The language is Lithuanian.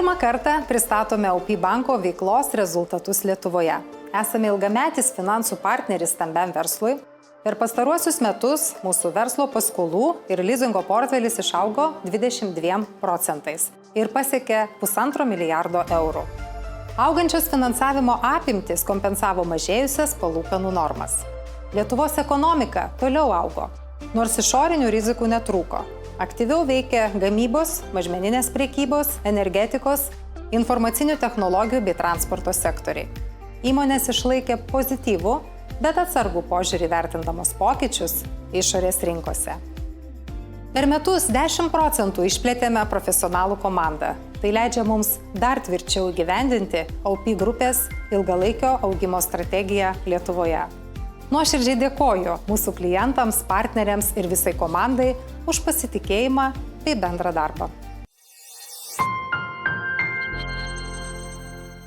Pirmą kartą pristatome AUP banko veiklos rezultatus Lietuvoje. Esame ilgametis finansų partneris stambiam verslui. Per pastaruosius metus mūsų verslo paskolų ir lizingo portfelis išaugo 22% ir pasiekė 1,5 milijardo eurų. Augančios finansavimo apimtys kompensavo mažėjusias palūkanų normas. Lietuvos ekonomika toliau augo, nors išorinių rizikų netrūko. Aktyviau veikia gamybos, mažmeninės prekybos, energetikos, informacinių technologijų bei transporto sektoriai. Įmonės išlaikė pozityvų, bet atsargų požiūrį vertindamos pokyčius išorės rinkose. Per metus 10% išplėtėme profesionalų komandą. Tai leidžia mums dar tvirčiau įgyvendinti AUP grupės ilgalaikio augimo strategiją Lietuvoje. Nuoširdžiai dėkoju mūsų klientams, partneriams ir visai komandai už pasitikėjimą bei bendrą darbą.